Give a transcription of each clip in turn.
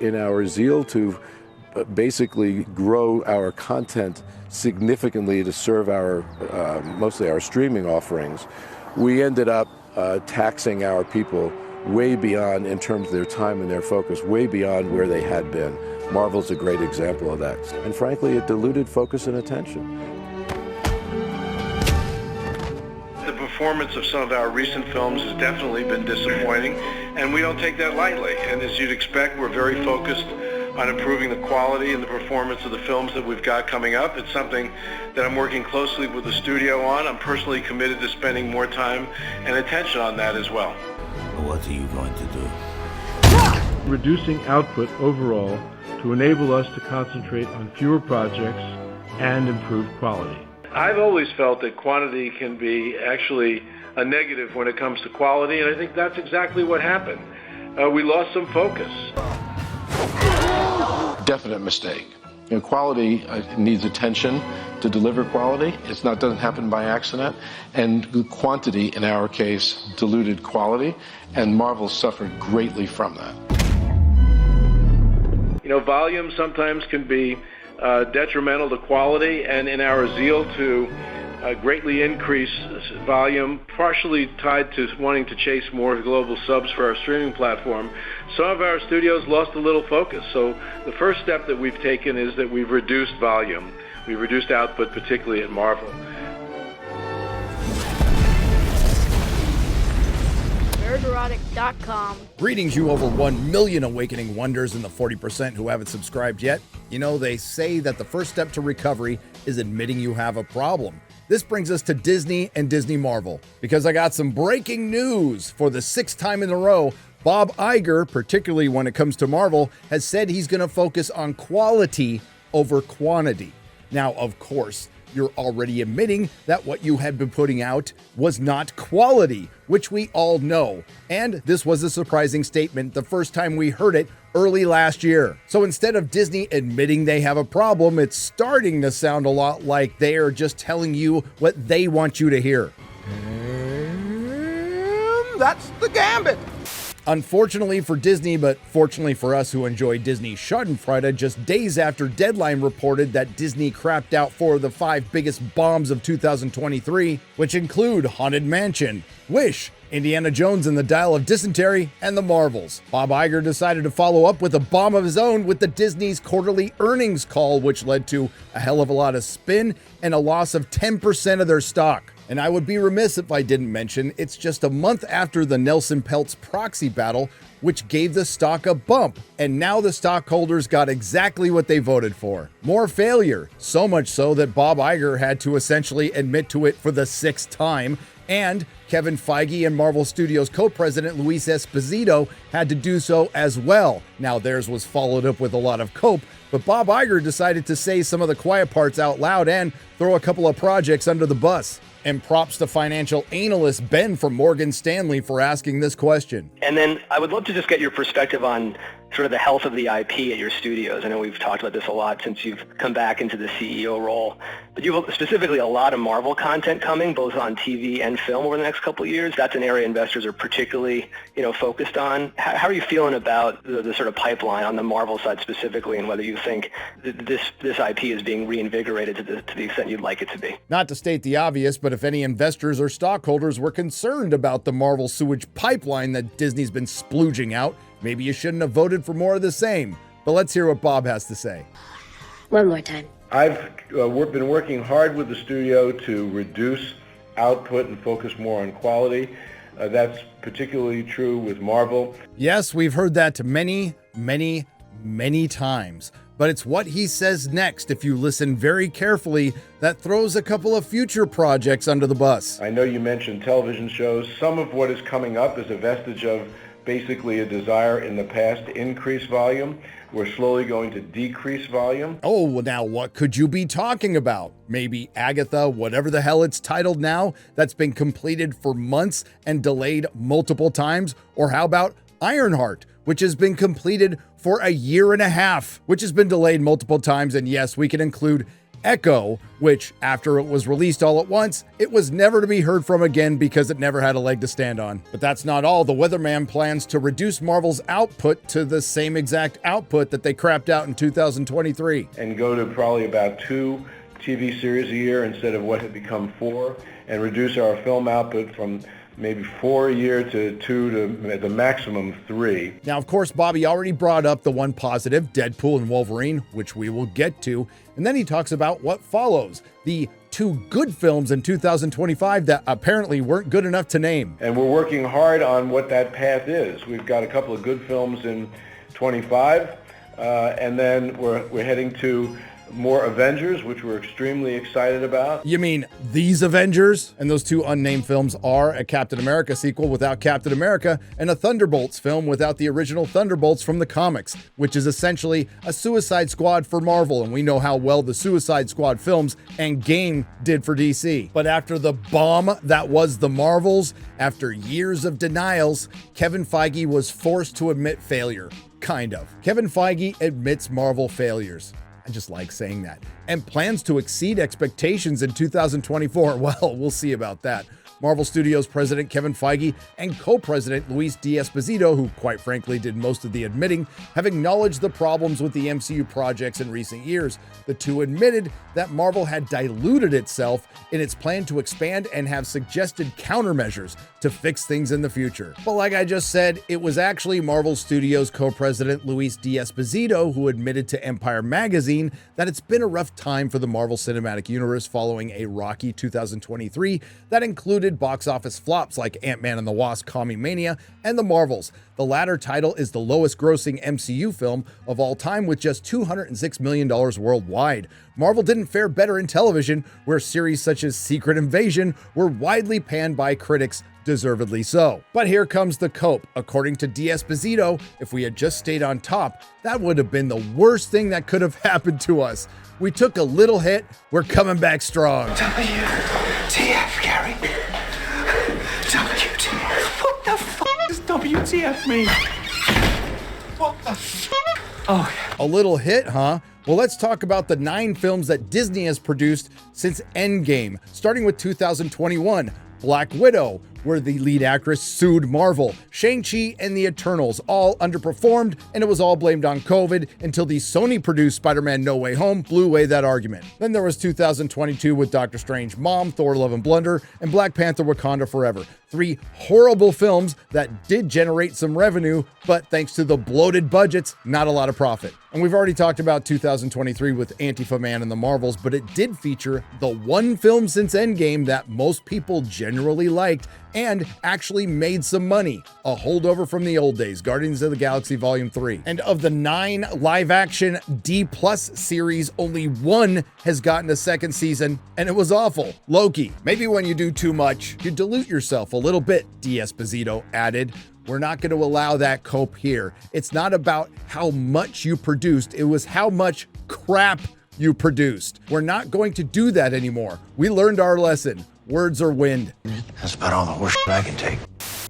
in our zeal to basically grow our content significantly to serve our mostly our streaming offerings, we ended up taxing our people way beyond, in terms of their time and their focus, way beyond where they had been. Marvel's a great example of that. And frankly, it diluted focus and attention. The performance of some of our recent films has definitely been disappointing, and we don't take that lightly. And as you'd expect, we're very focused on improving the quality and the performance of the films that we've got coming up. It's something that I'm working closely with the studio on. I'm personally committed to spending more time and attention on that as well. What are you going to do? Reducing output overall to enable us to concentrate on fewer projects and improve quality. I've always felt that quantity can be actually a negative when it comes to quality, and I think that's exactly what happened. We lost some focus. Definite mistake. Quality needs attention to deliver quality. Doesn't happen by accident. And quantity, in our case, diluted quality, and Marvel suffered greatly from that. Volume sometimes can be detrimental to quality, and in our zeal to greatly increase volume, partially tied to wanting to chase more global subs for our streaming platform, some of our studios lost a little focus. So the first step that we've taken is that we've reduced volume. We've reduced output, particularly at Marvel. Nerdrotic.com. Greetings, you over 1 million awakening wonders and the 40% who haven't subscribed yet. They say that the first step to recovery is admitting you have a problem. This brings us to Disney and Disney Marvel, because I got some breaking news. For the 6th time in a row, Bob Iger, particularly when it comes to Marvel, has said he's going to focus on quality over quantity. Now, of course, you're already admitting that what you had been putting out was not quality, which we all know. And this was a surprising statement the first time we heard it early last year. So instead of Disney admitting they have a problem, it's starting to sound a lot like they are just telling you what they want you to hear. And that's the gambit. Unfortunately for Disney, but fortunately for us who enjoy Disney Schadenfreude, just days after Deadline reported that Disney crapped out 4 of the 5 biggest bombs of 2023, which include Haunted Mansion, Wish, Indiana Jones and the Dial of Dysentery, and The Marvels. Bob Iger decided to follow up with a bomb of his own with the Disney's quarterly earnings call, which led to a hell of a lot of spin and a loss of 10% of their stock. And I would be remiss if I didn't mention it's just a month after the Nelson Peltz proxy battle, which gave the stock a bump. And now the stockholders got exactly what they voted for. More failure. So much so that Bob Iger had to essentially admit to it for the 6th time. And Kevin Feige and Marvel Studios co-president Luis Esposito had to do so as well. Now theirs was followed up with a lot of cope, but Bob Iger decided to say some of the quiet parts out loud and throw a couple of projects under the bus. And props to financial analyst Ben from Morgan Stanley for asking this question. And then I would love to just get your perspective on sort of the health of the IP at your studios. I know we've talked about this a lot since you've come back into the CEO role, but you have specifically a lot of Marvel content coming, both on TV and film over the next couple of years. That's an area investors are particularly, focused on. How are you feeling about the sort of pipeline on the Marvel side specifically, and whether you think this IP is being reinvigorated to the extent you'd like it to be? Not to state the obvious, but if any investors or stockholders were concerned about the Marvel sewage pipeline that Disney's been splooging out, maybe you shouldn't have voted for more of the same. But let's hear what Bob has to say. One more time. I've been working hard with the studio to reduce output and focus more on quality. That's particularly true with Marvel. Yes, we've heard that many, many, many times. But it's what he says next, if you listen very carefully, that throws a couple of future projects under the bus. I know you mentioned television shows. Some of what is coming up is a vestige of basically a desire in the past to increase volume. We're slowly going to decrease volume. Oh, well, now what could you be talking about? Maybe Agatha, whatever the hell it's titled now, that's been completed for months and delayed multiple times? Or how about Ironheart, which has been completed for a year and a half, which has been delayed multiple times? And yes, we can include Echo, which, after it was released all at once, it was never to be heard from again because it never had a leg to stand on. But that's not all. The Weatherman plans to reduce Marvel's output to the same exact output that they crapped out in 2023. And go to probably about 2 TV series a year instead of what had become 4, and reduce our film output from maybe 4 a year to 2 to at the maximum 3. Now, of course, Bobby already brought up the one positive, Deadpool and Wolverine, which we will get to. And then he talks about what follows, the 2 good films in 2025 that apparently weren't good enough to name. And we're working hard on what that path is. We've got a couple of good films in 25, and then we're heading to more Avengers, which we're extremely excited about. You mean these Avengers? And those 2 unnamed films are a Captain America sequel without Captain America and a Thunderbolts film without the original Thunderbolts from the comics, which is essentially a Suicide Squad for Marvel. And we know how well the Suicide Squad films and game did for DC. But after the bomb that was the Marvels, after years of denials, Kevin Feige was forced to admit failure. Kind of. Kevin Feige admits Marvel failures. I just like saying that. And plans to exceed expectations in 2024. Well, we'll see about that. Marvel Studios president Kevin Feige and co-president Luis D'Esposito, who quite frankly did most of the admitting, have acknowledged the problems with the MCU projects in recent years. The 2 admitted that Marvel had diluted itself in its plan to expand and have suggested countermeasures to fix things in the future. But like I just said, it was actually Marvel Studios co-president Luis D'Esposito who admitted to Empire magazine that it's been a rough time for the Marvel Cinematic Universe following a rocky 2023 that included box office flops like Ant-Man and the Wasp: Quantumania and The Marvels. The latter title is the lowest grossing MCU film of all time with just $206 million worldwide. Marvel didn't fare better in television, where series such as Secret Invasion were widely panned by critics, deservedly so. But here comes the cope. According to D'Esposito, if we had just stayed on top, that would have been the worst thing that could have happened to us. We took a little hit, we're coming back strong. WTF, Gary? WTF? What the f*** does WTF mean? What the f***? Oh, A little hit, huh? Well, let's talk about the 9 films that Disney has produced since Endgame, starting with 2021. Black Widow, where the lead actress sued Marvel. Shang-Chi and the Eternals all underperformed, and it was all blamed on COVID until the Sony-produced Spider-Man No Way Home blew away that argument. Then there was 2022 with Doctor Strange Mom, Thor Love and Blunder, and Black Panther Wakanda Forever. 3 horrible films that did generate some revenue, but thanks to the bloated budgets, not a lot of profit. And we've already talked about 2023 with Antifa Man and the Marvels, but it did feature the one film since Endgame that most people generally liked and actually made some money. A holdover from the old days, Guardians of the Galaxy Volume 3. And of the 9 live-action D+ series, only 1 has gotten a second season, and it was awful. Loki. Maybe when you do too much, you dilute yourself a little bit, D'Esposito added. We're not going to allow that cope here. It's not about how much you produced, it was how much crap you produced. We're not going to do that anymore. We learned our lesson. Words are wind. That's about all the worst I can take.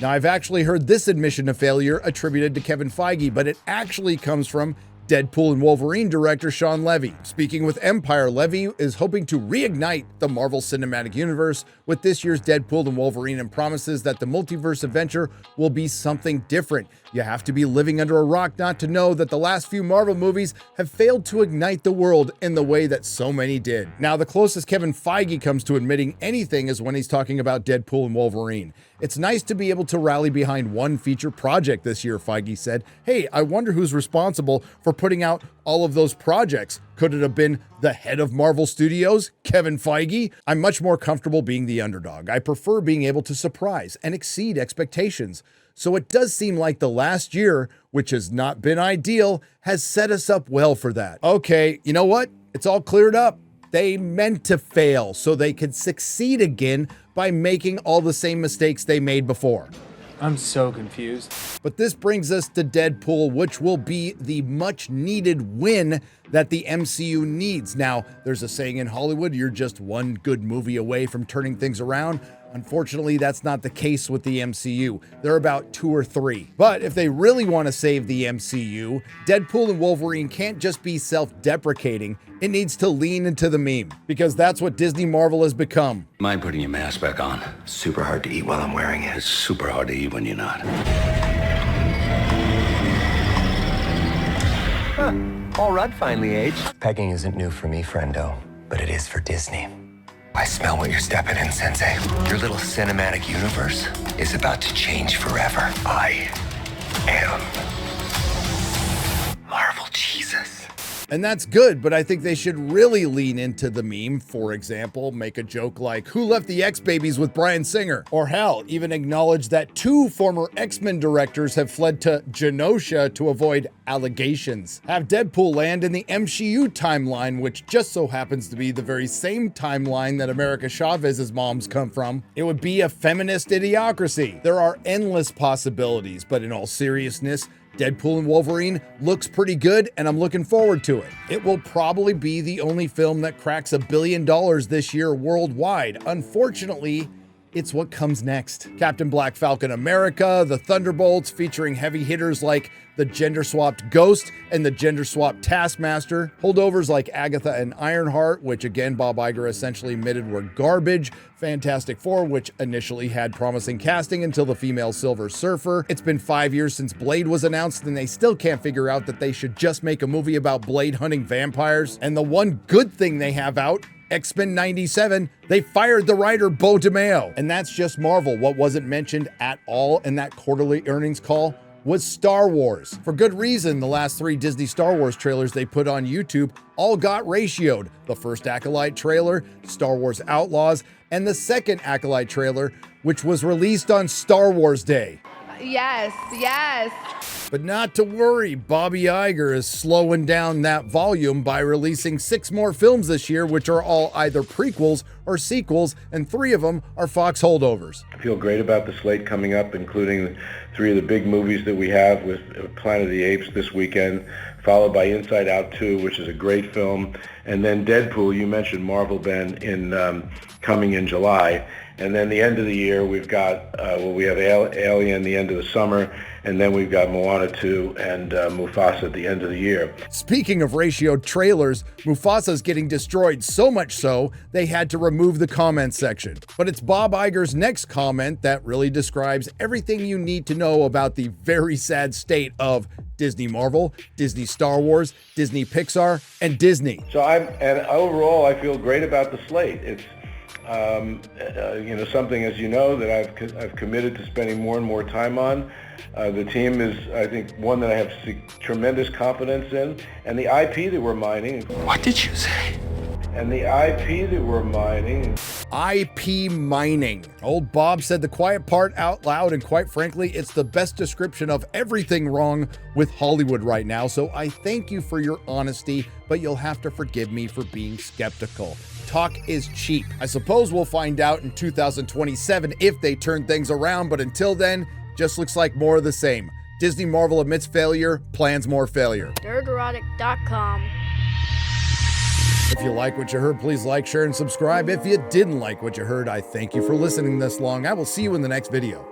Now, I've actually heard this admission of failure attributed to Kevin Feige, but it actually comes from Deadpool and Wolverine director Sean Levy. Speaking with Empire, Levy is hoping to reignite the Marvel Cinematic Universe with this year's Deadpool and Wolverine and promises that the multiverse adventure will be something different. You have to be living under a rock not to know that the last few Marvel movies have failed to ignite the world in the way that so many did. Now, the closest Kevin Feige comes to admitting anything is when he's talking about Deadpool and Wolverine. It's nice to be able to rally behind one feature project this year, Feige said. Hey, I wonder who's responsible for putting out all of those projects. Could it have been the head of Marvel Studios, Kevin Feige? I'm much more comfortable being the underdog. I prefer being able to surprise and exceed expectations. So it does seem like the last year, which has not been ideal, has set us up well for that. Okay, you know what? It's all cleared up. They meant to fail so they could succeed again by making all the same mistakes they made before. I'm so confused. But this brings us to Deadpool, which will be the much needed win that the MCU needs. Now, there's a saying in Hollywood, you're just one good movie away from turning things around. Unfortunately, that's not the case with the MCU. They're about 2 or 3. But if they really want to save the MCU, Deadpool and Wolverine can't just be self-deprecating. It needs to lean into the meme, because that's what Disney Marvel has become. Mind putting your mask back on? Super hard to eat while I'm wearing it. It's super hard to eat when you're not. Paul Rudd finally aged. Pegging isn't new for me, friendo, but it is for Disney. I smell what you're stepping in, Sensei. Your little cinematic universe is about to change forever. I am Marvel Jesus. And that's good, but I think they should really lean into the meme. For example, make a joke like, who left the X-Babies with Bryan Singer? Or hell, even acknowledge that 2 former X-Men directors have fled to Genosha to avoid allegations. Have Deadpool land in the MCU timeline, which just so happens to be the very same timeline that America Chavez's moms come from. It would be a feminist idiocracy. There are endless possibilities, but in all seriousness, Deadpool and Wolverine looks pretty good, and I'm looking forward to it. It will probably be the only film that cracks $1 billion this year worldwide. Unfortunately, it's what comes next. Captain Black Falcon America, the Thunderbolts, featuring heavy hitters like the gender-swapped Ghost and the gender-swapped Taskmaster, holdovers like Agatha and Ironheart, which again Bob Iger essentially admitted were garbage, Fantastic Four, which initially had promising casting until the female Silver Surfer. It's been 5 years since Blade was announced, and they still can't figure out that they should just make a movie about Blade hunting vampires. And the one good thing they have out, X-Men 97, they fired the writer Beau DeMayo. And that's just Marvel. What wasn't mentioned at all in that quarterly earnings call was Star Wars. For good reason, the last 3 Disney Star Wars trailers they put on YouTube all got ratioed. The first Acolyte trailer, Star Wars Outlaws, and the second Acolyte trailer, which was released on Star Wars Day. Yes, yes. But not to worry, Bobby Iger is slowing down that volume by releasing 6 more films this year, which are all either prequels or sequels, and 3 of them are Fox holdovers. I feel great about the slate coming up, including 3 of the big movies that we have with Planet of the Apes this weekend, followed by Inside Out 2, which is a great film, and then Deadpool, you mentioned Marvel, Ben, coming in July. And then the end of the year, we've got, we have Alien the end of the summer, and then we've got Moana 2 and Mufasa at the end of the year. Speaking of ratioed trailers, Mufasa's getting destroyed so much so, they had to remove the comment section. But it's Bob Iger's next comment that really describes everything you need to know about the very sad state of Disney Marvel, Disney Star Wars, Disney Pixar, and Disney. So overall, I feel great about the slate. It's something, as you know, that I've committed to spending more and more time on. The team is, I think, one that I have tremendous confidence in, and the IP that we're mining. What did you say? And the IP that we're mining. IP mining. Old Bob said the quiet part out loud, and quite frankly, it's the best description of everything wrong with Hollywood right now. So I thank you for your honesty, but you'll have to forgive me for being skeptical. Talk is cheap. I suppose we'll find out in 2027 if they turn things around, but until then, just looks like more of the same. Disney Marvel admits failure, plans more failure. Nerdrotic.com. If you like what you heard, please like, share, and subscribe. If you didn't like what you heard, I thank you for listening this long. I will see you in the next video.